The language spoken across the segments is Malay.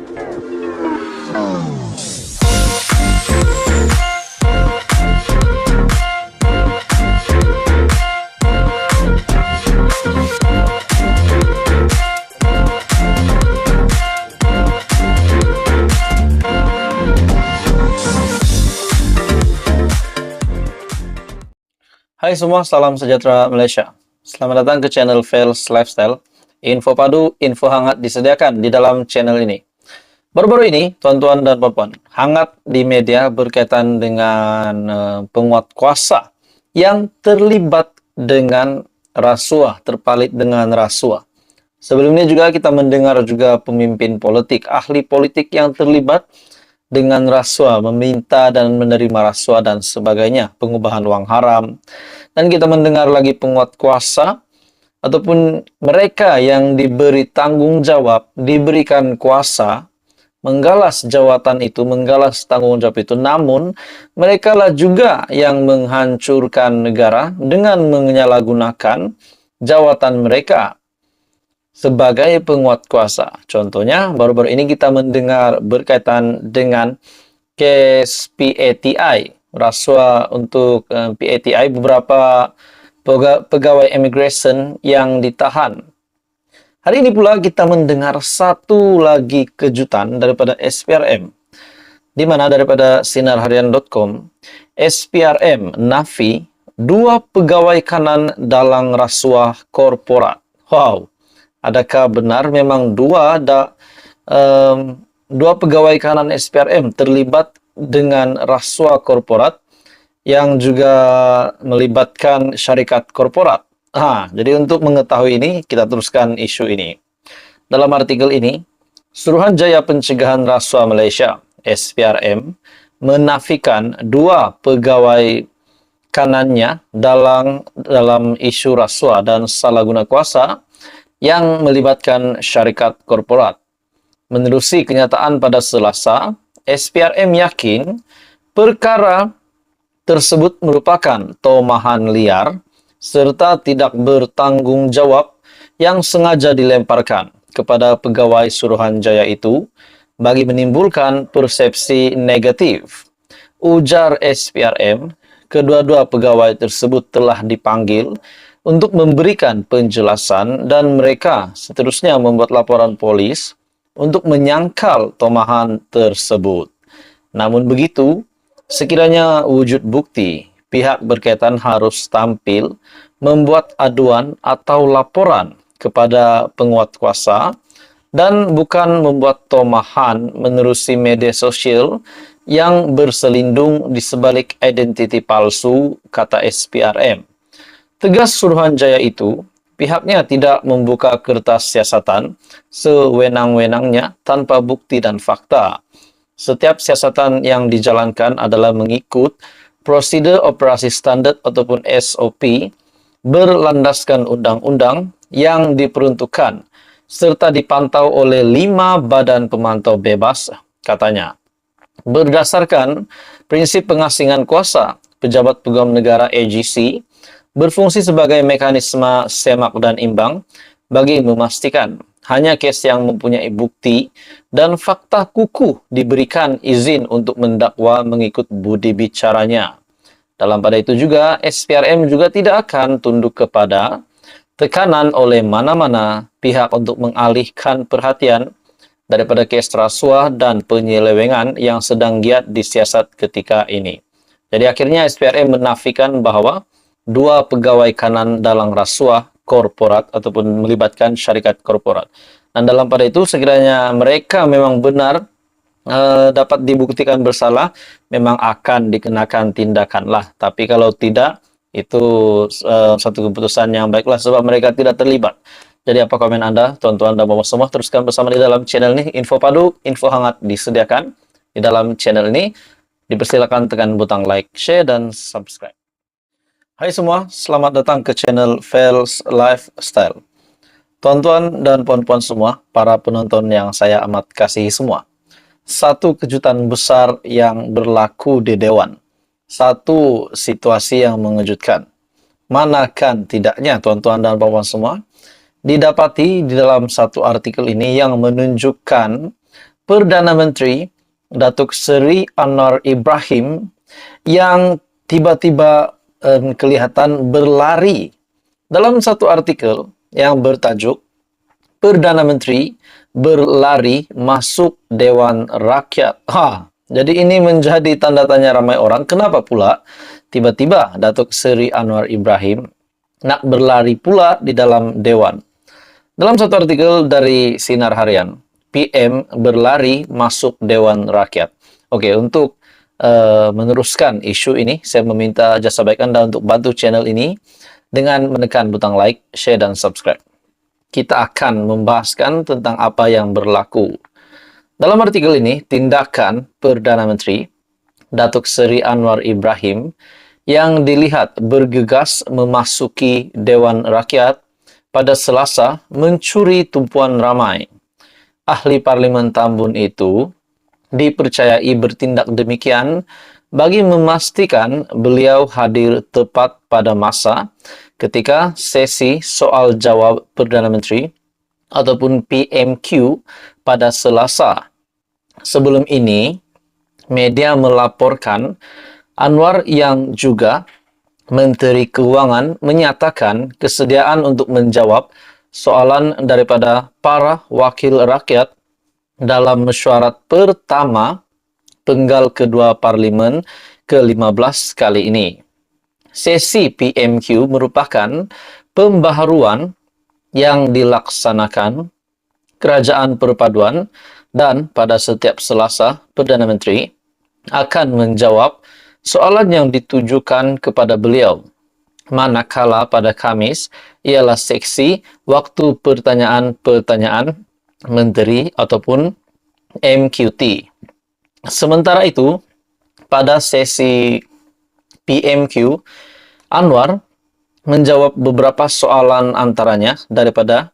Hai semua, salam sejahtera Malaysia. Selamat datang ke channel Fels Lifestyle. Info padu, info hangat disediakan di dalam channel ini. Baru-baru ini, tuan-tuan dan puan-puan, hangat di media berkaitan dengan penguat kuasa yang terlibat dengan rasuah, terpalit dengan rasuah. Sebelumnya juga kita mendengar juga pemimpin politik, ahli politik yang terlibat dengan rasuah, meminta dan menerima rasuah dan sebagainya, pengubahan uang haram. Dan kita mendengar lagi penguat kuasa ataupun mereka yang diberi tanggung jawab, diberikan kuasa, menggalas jawatan itu, menggalas tanggung jawab itu, namun mereka lah juga yang menghancurkan negara dengan menyalahgunakan jawatan mereka sebagai penguat kuasa. Contohnya, baru-baru ini kita mendengar berkaitan dengan case PATI, rasuah untuk PATI, beberapa pegawai immigration yang ditahan. Hari ini pula kita mendengar satu lagi kejutan daripada SPRM, di mana daripada sinarharian.com, SPRM nafi 2 pegawai kanan dalam rasuah korporat. Wow! Adakah benar memang dua pegawai kanan SPRM terlibat dengan rasuah korporat yang juga melibatkan syarikat korporat? Jadi untuk mengetahui ini, kita teruskan isu ini. Dalam artikel ini, Suruhanjaya Pencegahan Rasuah Malaysia, SPRM, menafikan 2 pegawai kanannya dalam isu rasuah dan salah guna kuasa yang melibatkan syarikat korporat. Menerusi kenyataan pada Selasa, SPRM yakin perkara tersebut merupakan tomahan liar serta tidak bertanggung jawab yang sengaja dilemparkan kepada pegawai Suruhanjaya itu bagi menimbulkan persepsi negatif. Ujar SPRM, kedua-dua pegawai tersebut telah dipanggil untuk memberikan penjelasan dan mereka seterusnya membuat laporan polis untuk menyangkal tomahan tersebut. Namun begitu, sekiranya wujud bukti, pihak berkaitan harus tampil membuat aduan atau laporan kepada penguat kuasa dan bukan membuat tomahan menerusi media sosial yang berselindung di sebalik identiti palsu, kata SPRM. Tegas Suruhanjaya itu, pihaknya tidak membuka kertas siasatan sewenang-wenangnya tanpa bukti dan fakta. Setiap siasatan yang dijalankan adalah mengikut prosedur operasi standar ataupun SOP berlandaskan undang-undang yang diperuntukkan serta dipantau oleh 5 badan pemantau bebas, katanya. Berdasarkan prinsip pengasingan kuasa, pejabat pegawai negara AGC berfungsi sebagai mekanisme semak dan imbang bagi memastikan hanya kes yang mempunyai bukti dan fakta kukuh diberikan izin untuk mendakwa mengikut budi bicaranya. Dalam pada itu juga, SPRM juga tidak akan tunduk kepada tekanan oleh mana-mana pihak untuk mengalihkan perhatian daripada kes rasuah dan penyelewengan yang sedang giat disiasat ketika ini. Jadi akhirnya SPRM menafikan bahwa 2 pegawai kanan dalam rasuah korporat ataupun melibatkan syarikat korporat. Dan dalam pada itu, sekiranya mereka memang benar dapat dibuktikan bersalah, memang akan dikenakan tindakan lah. Tapi kalau tidak, itu satu keputusan yang baiklah sebab mereka tidak terlibat. Jadi apa komen Anda, tuan-tuan dan bapak semua? Teruskan bersama di dalam channel ini. Info padu, info hangat disediakan di dalam channel ini. Dipersilakan tekan butang like, share, dan subscribe. Hai semua, selamat datang ke channel Fels Lifestyle. Tuan-tuan dan puan-puan semua, para penonton yang saya amat kasihi semua. Satu kejutan besar yang berlaku di Dewan. Satu situasi yang mengejutkan. Manakan tidaknya tuan-tuan dan puan-puan semua, didapati di dalam satu artikel ini yang menunjukkan Perdana Menteri Datuk Seri Anwar Ibrahim yang tiba-tiba kelihatan berlari dalam satu artikel yang bertajuk Perdana Menteri berlari masuk Dewan Rakyat. Jadi ini menjadi tanda tanya ramai orang. Kenapa pula tiba-tiba Datuk Seri Anwar Ibrahim nak berlari pula di dalam Dewan? Dalam satu artikel dari Sinar Harian, PM berlari masuk Dewan Rakyat. Oke, untuk meneruskan isu ini, saya meminta jasa baik Anda untuk bantu channel ini dengan menekan butang like, share, dan subscribe. Kita akan membahaskan tentang apa yang berlaku. Dalam artikel ini, tindakan Perdana Menteri Datuk Seri Anwar Ibrahim yang dilihat bergegas memasuki Dewan Rakyat pada Selasa mencuri tumpuan ramai. Ahli Parlimen Tambun itu dipercayai bertindak demikian bagi memastikan beliau hadir tepat pada masa ketika sesi soal jawab Perdana Menteri ataupun PMQ pada Selasa. Sebelum ini, media melaporkan Anwar yang juga Menteri Keuangan menyatakan kesediaan untuk menjawab soalan daripada para wakil rakyat dalam mesyuarat pertama penggal kedua Parlimen ke-15 kali ini. Sesi PMQ merupakan pembaharuan yang dilaksanakan Kerajaan Perpaduan dan pada setiap Selasa, Perdana Menteri akan menjawab soalan yang ditujukan kepada beliau. Manakala pada Khamis ialah seksi waktu pertanyaan-pertanyaan menteri ataupun MQT. Sementara itu, pada sesi PMQ, Anwar menjawab beberapa soalan antaranya daripada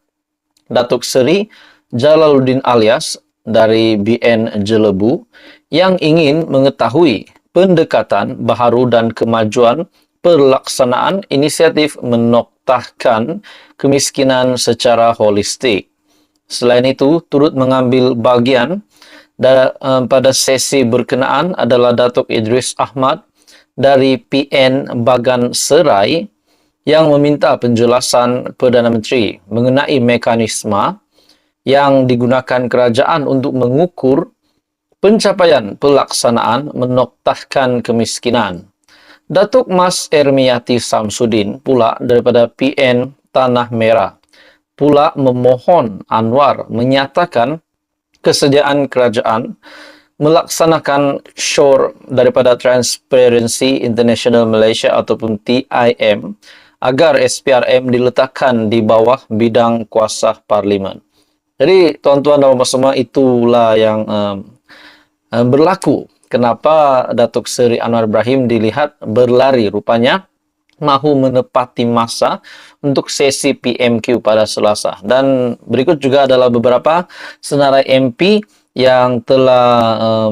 Datuk Seri Jalaluddin Alias dari BN Jelebu yang ingin mengetahui pendekatan baharu dan kemajuan pelaksanaan inisiatif menoktahkan kemiskinan secara holistik. Selain itu, turut mengambil bagian pada sesi berkenaan adalah Datuk Idris Ahmad dari PN Bagan Serai yang meminta penjelasan Perdana Menteri mengenai mekanisme yang digunakan kerajaan untuk mengukur pencapaian pelaksanaan menoktahkan kemiskinan. Datuk Mas Ermiati Samsudin pula daripada PN Tanah Merah pula memohon Anwar menyatakan kesediaan kerajaan melaksanakan SURE daripada Transparency International Malaysia ataupun TIM agar SPRM diletakkan di bawah bidang kuasa Parlimen. Jadi tuan-tuan dan puan semua, itulah yang berlaku. Kenapa Datuk Seri Anwar Ibrahim dilihat berlari, rupanya mahu menepati masa untuk sesi PMQ pada Selasa. Dan berikut juga adalah beberapa senarai MP yang telah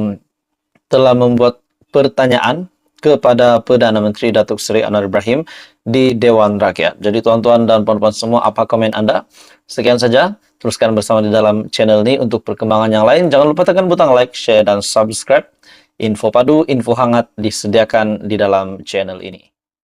membuat pertanyaan kepada Perdana Menteri Datuk Seri Anwar Ibrahim di Dewan Rakyat. Jadi tuan-tuan dan puan-puan semua, apa komen Anda? Sekian saja. Teruskan bersama di dalam channel ini untuk perkembangan yang lain. Jangan lupa tekan butang like, share, dan subscribe. Info padu, info hangat disediakan di dalam channel ini.